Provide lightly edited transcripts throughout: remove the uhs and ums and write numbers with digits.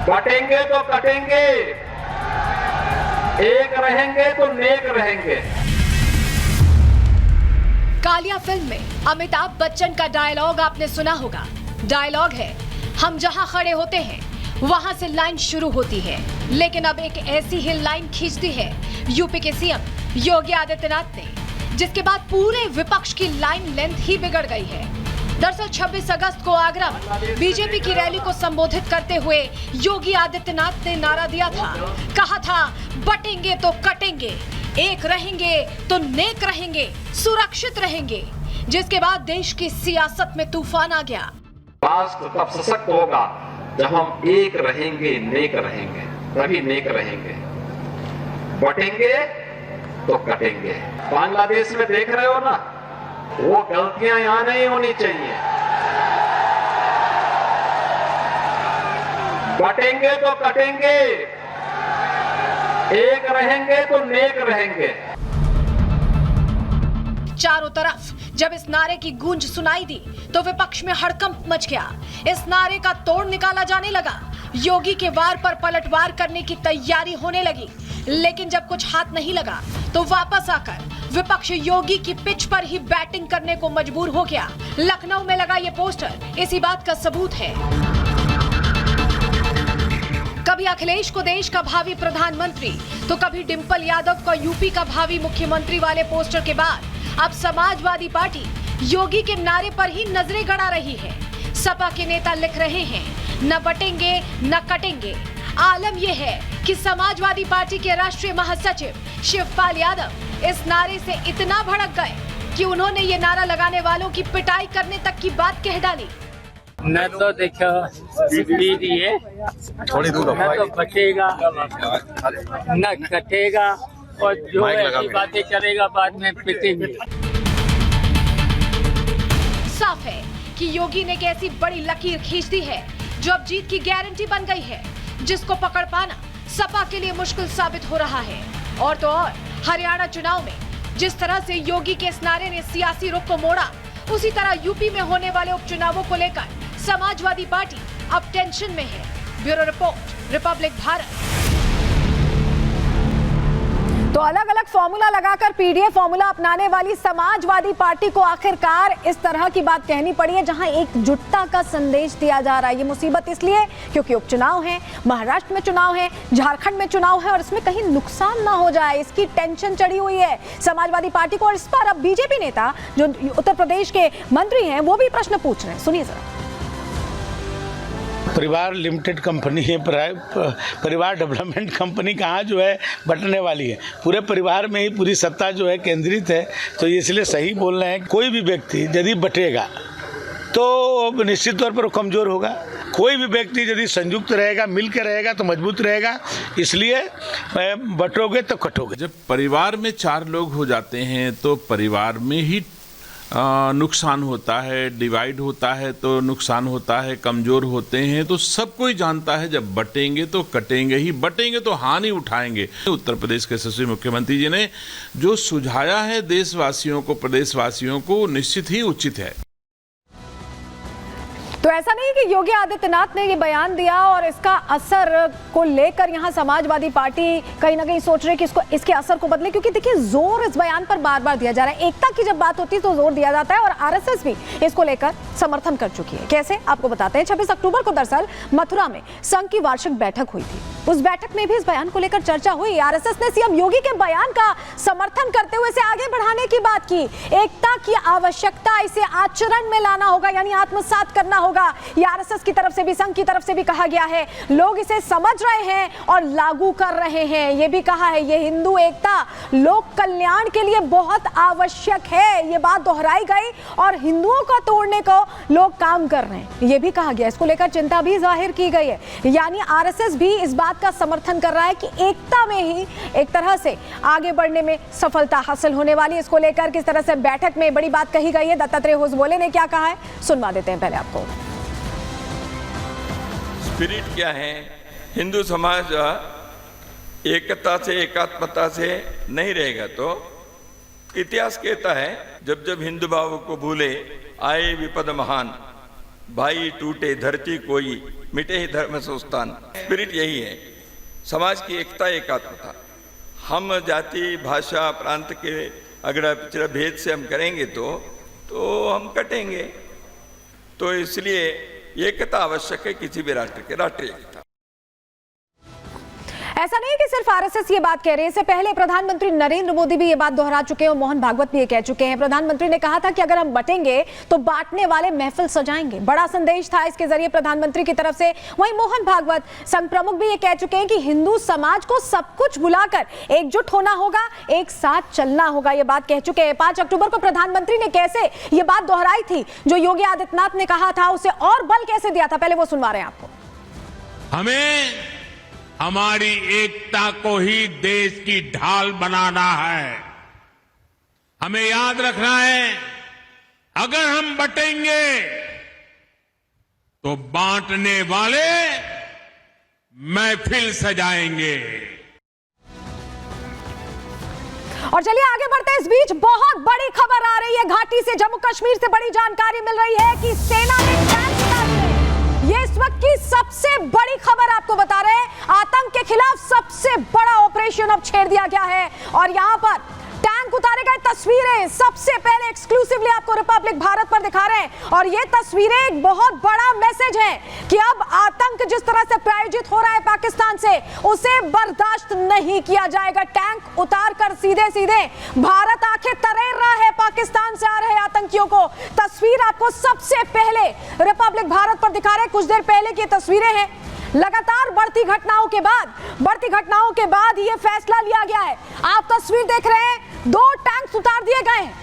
बटेंगे तो कटेंगे, एक रहेंगे तो नेक रहेंगे। कालिया फिल्म में अमिताभ बच्चन का डायलॉग आपने सुना होगा। डायलॉग है, हम जहां खड़े होते हैं वहां से लाइन शुरू होती है। लेकिन अब एक ऐसी ही लाइन खींच दी है यूपी के सीएम योगी आदित्यनाथ ने, जिसके बाद पूरे विपक्ष की लाइन लेंथ ही बिगड़ गई है। दरअसल 26 अगस्त को आगरा में बीजेपी की रैली को संबोधित करते हुए योगी आदित्यनाथ ने नारा दिया था, कहा था बटेंगे तो कटेंगे, एक रहेंगे तो नेक रहेंगे, सुरक्षित रहेंगे। जिसके बाद देश की सियासत में तूफान आ गया। राष्ट्र तब सशक्त होगा जब हम एक रहेंगे, नेक रहेंगे, तभी नेक रहेंगे। बटेंगे तो कटेंगे। बांग्लादेश में देख रहे हो ना, वो गलतियां यहां नहीं होनी चाहिए। बटेंगे तो कटेंगे, एक रहेंगे तो नेक रहेंगे। चारों तरफ जब इस नारे की गूंज सुनाई दी तो विपक्ष में हड़कंप मच गया। इस नारे का तोड़ निकाला जाने लगा। योगी के वार पर पलटवार करने की तैयारी होने लगी। लेकिन जब कुछ हाथ नहीं लगा तो वापस आकर विपक्ष योगी की पिच पर ही बैटिंग करने को मजबूर हो गया। लखनऊ में लगा ये पोस्टर इसी बात का सबूत है। कभी अखिलेश को देश का भावी प्रधानमंत्री तो कभी डिंपल यादव को यूपी का भावी मुख्यमंत्री वाले पोस्टर के बाद अब समाजवादी पार्टी योगी के नारे पर ही नजरें गड़ा रही है। सपा के नेता लिख रहे हैं, न बटेंगे न कटेंगे। आलम यह है कि समाजवादी पार्टी के राष्ट्रीय महासचिव शिवपाल यादव इस नारे से इतना भड़क गए कि उन्होंने ये नारा लगाने वालों की पिटाई करने तक की बात कह डाली। न तो देखो दीजिए, थोड़ी दूर न तो बचेगा न कटेगा, और जो ऐसी बातें करेगा बाद में पिटेंगे। साफ है कि योगी ने एक ऐसी बड़ी लकीर खींच दी है जो अब जीत की गारंटी बन गई है, जिसको पकड़ पाना सपा के लिए मुश्किल साबित हो रहा है। और तो और हरियाणा चुनाव में जिस तरह से योगी के इस नारे ने सियासी रुख को मोड़ा, उसी तरह यूपी में होने वाले उपचुनावों को लेकर समाजवादी पार्टी अब टेंशन में है। Bureau report, Republic Bharat. तो अलग अलग फॉर्मूला लगाकर पीडीएफ फॉर्मूला अपनाने वाली समाजवादी पार्टी को आखिरकार इस तरह की बात कहनी पड़ी है, जहां एकजुटता का संदेश दिया जा रहा है। ये मुसीबत इसलिए क्योंकि उपचुनाव है, महाराष्ट्र में चुनाव है, झारखंड में चुनाव है, और इसमें कहीं नुकसान ना हो जाए, इसकी टेंशन चढ़ी हुई है समाजवादी पार्टी को। और इस पर अब बीजेपी नेता जो उत्तर प्रदेश के मंत्री हैं वो भी प्रश्न पूछ रहे हैं। सुनिए जरा। परिवार लिमिटेड कंपनी है, परिवार डेवलपमेंट कंपनी कहाँ जो है बटने वाली है। पूरे परिवार में ही पूरी सत्ता जो है केंद्रित है। तो इसलिए सही बोल रहे हैं, कोई भी व्यक्ति यदि बटेगा तो निश्चित तौर पर वो कमजोर होगा। कोई भी व्यक्ति यदि संयुक्त रहेगा, मिल के रहेगा तो मजबूत रहेगा। इसलिए बटोगे तो कटोगे। जब परिवार में 4 लोग हो जाते हैं तो परिवार में ही नुकसान होता है, डिवाइड होता है तो नुकसान होता है, कमजोर होते हैं। तो सब कोई जानता है जब बटेंगे तो कटेंगे ही, बटेंगे तो हानि उठाएंगे। उत्तर प्रदेश के यशस्वी मुख्यमंत्री जी ने जो सुझाया है देशवासियों को, प्रदेशवासियों को, निश्चित ही उचित है। तो ऐसा नहीं कि योगी आदित्यनाथ ने ये बयान दिया और इसका असर को लेकर यहाँ समाजवादी पार्टी कहीं ना कहीं सोच रही है कि इसके असर को बदले, क्योंकि देखिए जोर इस बयान पर बार बार दिया जा रहा है। एकता की जब बात होती है तो जोर दिया जाता है, और आरएसएस भी इसको लेकर समर्थन कर चुकी है। कैसे, आपको बताते हैं। 26 अक्टूबर को दरअसल मथुरा में संघ की वार्षिक बैठक हुई थी। उस बैठक में भी इस बयान को लेकर चर्चा हुई। आरएसएस ने सीएम योगी के बयान का समर्थन करते हुए इसे आगे बढ़ाने की बात की। एकता की आवश्यकता, इसे आचरण में लाना होगा, यानी आत्मसात करना होगा। ये आरएसएस की तरफ से भी, संघ की तरफ से भी कहा गया है। लोग इसे समझ रहे हैं और लागू कर रहे हैं। ये भी कहा है, ये हिंदू एकता लोक कल्याण के लिए बहुत आवश्यक है। ये बात दोहराई गई और हिंदुओं को तोड़ने को लोग काम कर रहे हैं, ये भी कहा गया। इसको लेकर चिंता भी जाहिर की गई है। यानी आरएसएस भी इस बात का समर्थन कर रहा है कि एकता में ही एक तरह से आगे बढ़ने में सफलता हासिल होने वाली है। इसको लेकर किस तरह से बैठक में बड़ी बात कही गई है, दत्तात्रेय होसबोले ने क्या कहा है, सुनवा देते हैं पहले आपको। स्पिरिट क्या है? हिंदू समाज एकता से, एकात्मता से नहीं रहेगा तो इतिहास कहता है जब जब हिंदू भाव को भूले आए विपद महान। भाई टूटे धरती कोई, मिटे ही धर्म संस्थान। स्पिरिट यही है, समाज की एकता एकात्मता। हम जाति भाषा प्रांत के अगर पिछड़ा भेद से हम करेंगे तो हम कटेंगे। तो इसलिए एकता आवश्यक है किसी भी राष्ट्र के, राष्ट्रीय एकता। ऐसा नहीं कि सिर्फ आरएसएस ये बात कह रहे हैं, इससे पहले प्रधानमंत्री नरेंद्र मोदी भी ये बात दोहरा चुके हैं और मोहन भागवत भी ये कह चुके हैं। प्रधानमंत्री ने कहा था कि अगर हम बटेंगे तो बांटने वाले महफिल सजाएंगे। बड़ा संदेश था इसके जरिए प्रधानमंत्री की तरफ से। वहीं मोहन भागवत संघ प्रमुख भी ये कह चुके हैं कि हिंदू समाज को सब कुछ भुलाकर एकजुट होना होगा, एक साथ चलना होगा, ये बात कह चुके हैं। 5 अक्टूबर को प्रधानमंत्री ने कैसे ये बात दोहराई थी, जो योगी आदित्यनाथ ने कहा था उसे और बल कैसे दिया था, पहले वो सुनवा रहे हैं आपको। हमें हमारी एकता को ही देश की ढाल बनाना है। हमें याद रखना है, अगर हम बटेंगे तो बांटने वाले महफिल सजाएंगे। और चलिए आगे बढ़ते हैं। इस बीच बहुत बड़ी खबर आ रही है घाटी से, जम्मू कश्मीर से बड़ी जानकारी मिल रही है कि सेना ने टैंक उतार दिए। ये इस वक्त की सबसे बड़ी खबर आपको बता रहे हैं। आतंक के खिलाफ सबसे बड़ा ऑपरेशन अब छेड़ दिया गया है और यहां पर टैंक उतारे गए तस्वीरें सबसे पहले एक्सक्लूसिवली आपको रिपब्लिक भारत पर दिखा रहे हैं। और ये तस्वीरें एक बहुत बड़ा मैसेज है कि अब आतंक जिस तरह से प्रायोजित हो रहा है पाकिस्तान से, उसे बर्दाश्त नहीं किया जाएगा। टैंक उतार कर सीधे सीधे भारत आंखें तरेर रहा है पाकिस्तान से आ रहे आतंकियों को। तस्वीर आपको सबसे पहले रिपब्लिक भारत पर दिखा रहे हैं। कुछ देर पहले की तस्वीरें हैं। लगातार बढ़ती घटनाओं के बाद ये फैसला लिया गया है। आप तस्वीर देख रहे हैं, 2 टैंक्स उतार दिए गए हैं।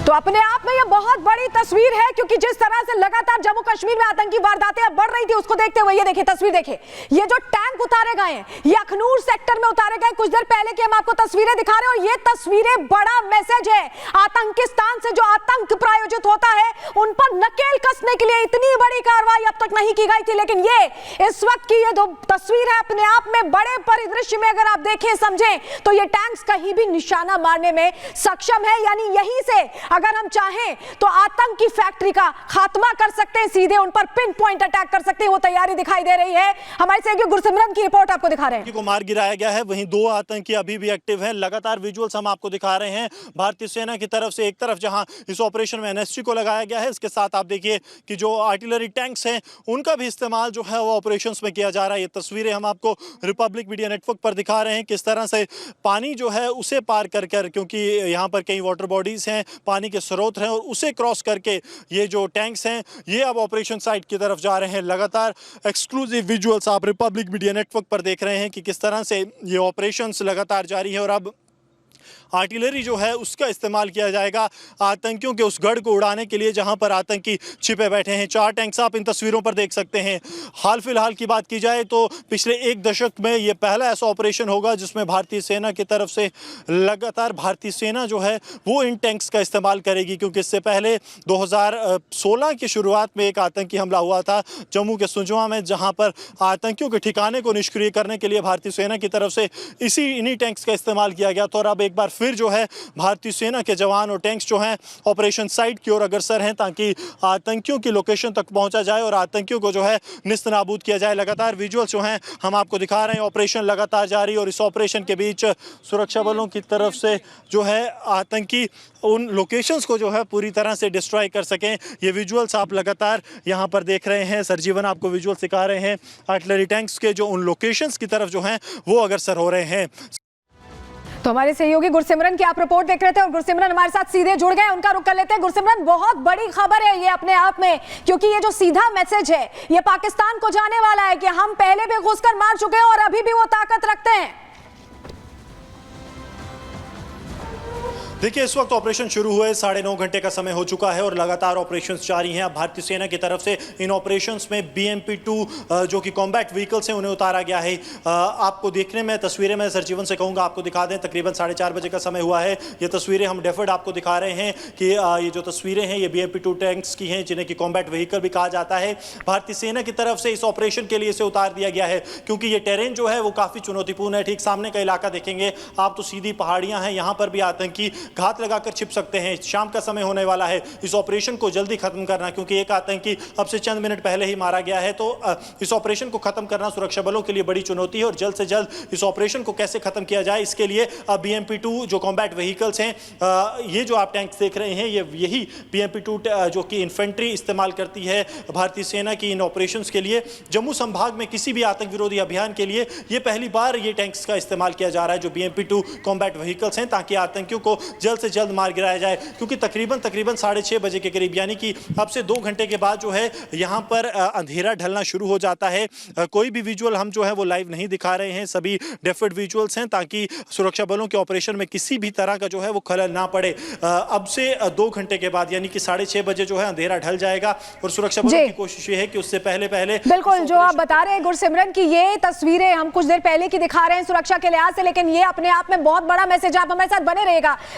तो अपने आप में ये बहुत बड़ी तस्वीर है, क्योंकि जिस तरह से लगातार जम्मू कश्मीर में आतंकी वारदातें बढ़ रही थी, उसको देखते हुए ये देखिए तस्वीर देखिए, ये जो टैंक उतारे गए हैं ये अखनूर सेक्टर में उतारे गए। कुछ देर पहले की हम आपको तस्वीरें दिखा रहे हैं और ये तस्वीरें बड़ा मैसेज है। आतंकिस्तान से जो आतंक प्रायोजित होता है उन पर नकेल कसने के लिए इतनी बड़ी कार्रवाई अब तक नहीं की गई थी, लेकिन ये इस वक्त की ये जो तस्वीर है अपने आप में बड़े परिदृश्य में अगर आप देखें समझें तो ये टैंक्स कहीं भी निशाना मारने में सक्षम है। यानी यहीं से अगर हम चाहें तो आतंक की फैक्ट्री का खात्मा कर सकते हैं, सीधे उन पर पिन पॉइंट अटैक कर सकते हैं। वो तैयारी दिखाई दे रही है। हमारे सहयोगी गुरसिमरन की रिपोर्ट आपको दिखा रहे हैं। को मार गिराया गया है, वहीं 2 आतंकी अभी भी एक्टिव हैं। लगातार विजुअल्स हम आपको दिखा रहे हैं भारतीय सेना की तरफ से। एक तरफ जहां इस ऑपरेशन में एनएसजी को लगाया गया है, इसके साथ आप देखिए कि जो आर्टिलरी टैंक्स हैं उनका भी इस्तेमाल जो है वो ऑपरेशंस में किया जा रहा है। ये तस्वीरें हम आपको रिपब्लिक मीडिया नेटवर्क पर दिखा रहे हैं, किस तरह से पानी जो है उसे पार कर कर, क्योंकि यहाँ पर कई वाटर बॉडीज हैं, पानी के स्रोत हैं, और उसे क्रॉस करके ये जो टैंक्स हैं ये अब ऑपरेशन साइट की तरफ जा रहे हैं। लगातार एक्सक्लूसिव विजुअल्स आप रिपब्लिक मीडिया नेटवर्क पर देख रहे हैं कि किस तरह से ये ऑपरेशंस लगातार जारी है और अब आर्टिलरी जो है उसका इस्तेमाल किया जाएगा आतंकियों के उस गढ़ को उड़ाने के लिए जहां पर आतंकी छिपे बैठे हैं। 4 टैंक्स आप इन तस्वीरों पर देख सकते हैं। हाल फिलहाल की बात की जाए तो पिछले 1 दशक में ये पहला ऐसा ऑपरेशन होगा जिसमें भारतीय सेना की तरफ से लगातार भारतीय सेना जो है वो इन टैंक्स का इस्तेमाल करेगी, क्योंकि इससे पहले 2016 की शुरुआत में एक आतंकी हमला हुआ था जम्मू के सुजवा में, जहाँ पर आतंकियों के ठिकाने को निष्क्रिय करने के लिए भारतीय सेना की तरफ से इन्हीं टैंक्स का इस्तेमाल किया गया था। और अब एक बार फिर जो है भारतीय सेना के जवान और टैंक्स जो हैं ऑपरेशन साइट की ओर अग्रसर हैं, ताकि आतंकियों की लोकेशन तक पहुंचा जाए और आतंकियों को जो है निस्तनाबूद किया जाए। लगातार विजुअल्स जो हैं हम आपको दिखा रहे हैं, ऑपरेशन लगातार जारी, और इस ऑपरेशन के बीच सुरक्षा बलों की तरफ से जो है आतंकी उन लोकेशंस को जो है पूरी तरह से डिस्ट्रॉय कर सकें। ये विजुअल्स आप लगातार यहाँ पर देख रहे हैं। सरजीवन आपको विजुअल्स दिखा रहे हैं आर्टिलरी टैंक्स के, जो उन लोकेशंस की तरफ जो हैं वो अग्रसर हो रहे हैं। तो हमारे सहयोगी गुरसिमरन की आप रिपोर्ट देख रहे थे और गुरसिमरन हमारे साथ सीधे जुड़ गए, उनका रुख कर लेते हैं। गुरसिमरन, बहुत बड़ी खबर है ये अपने आप में, क्योंकि ये जो सीधा मैसेज है ये पाकिस्तान को जाने वाला है कि हम पहले भी घुसकर मार चुके हैं और अभी भी वो ताकत रखते हैं। देखिए, इस वक्त ऑपरेशन शुरू हुए 9.5 घंटे का समय हो चुका है और लगातार ऑपरेशंस जारी हैं। अब भारतीय सेना की तरफ से इन ऑपरेशंस में BMP-2 जो कि कॉम्बैट व्हीकल्स हैं उन्हें उतारा गया है। आपको देखने में तस्वीरें मैं सरजीवन से कहूँगा आपको दिखा दें। तकरीबन 4:30 बजे का समय हुआ है। ये तस्वीरें हम डेफर्ड आपको दिखा रहे हैं कि ये जो तस्वीरें हैं ये BMP-2 टैंक्स की हैं, जिन्हें कि कॉम्बैट व्हीकल भी कहा जाता है। भारतीय सेना की तरफ से इस ऑपरेशन के लिए इसे उतार दिया गया है, क्योंकि ये टेरेन जो है वो काफ़ी चुनौतीपूर्ण है। ठीक सामने का इलाका देखेंगे आप तो सीधी पहाड़ियाँ हैं, यहाँ पर भी आतंकी घात लगाकर छिप सकते हैं। शाम का समय होने वाला है, इस ऑपरेशन को जल्दी खत्म करना, क्योंकि एक आतंकी अब से चंद मिनट पहले ही मारा गया है। तो इस ऑपरेशन को खत्म करना सुरक्षा बलों के लिए बड़ी चुनौती है और जल्द से जल्द इस ऑपरेशन को कैसे खत्म किया जाए, इसके लिए BMP-2 जो कॉम्बैट व्हीकल्स हैं, ये जो आप टैंक्स देख रहे हैं, यही BMP-2 जो कि इन्फेंट्री इस्तेमाल करती है भारतीय सेना की इन ऑपरेशंस के लिए। जम्मू संभाग में किसी भी आतंक विरोधी अभियान के लिए ये पहली बार ये टैंक्स का इस्तेमाल किया जा रहा है, जो BMP-2 कॉम्बैट व्हीकल्स हैं, ताकि आतंकियों को जल्द से जल्द मार गिराया जाए। क्योंकि तकरीबन 6:30 बजे के करीब, यानी कि अब से 2 घंटे के बाद जो है यहाँ पर अंधेरा ढलना शुरू हो जाता है। कोई भी विजुअल हम जो है वो लाइव नहीं दिखा रहे हैं, सभी डेफर्ड विजुअल्स हैं, ताकि सुरक्षा बलों के ऑपरेशन में किसी भी तरह का जो है वो खलल ना पड़े। अब से 2 घंटे के बाद, यानी कि 6:30 बजे जो है अंधेरा ढल जाएगा और सुरक्षा बलों की कोशिश ये है कि उससे पहले बिल्कुल जो आप बता रहे हैं गुरसिमरन की ये तस्वीरें हम कुछ देर पहले की दिखा रहे हैं सुरक्षा के लिहाज से, लेकिन ये अपने आप में बहुत बड़ा मैसेज। आप हमारे साथ बने रहेगा।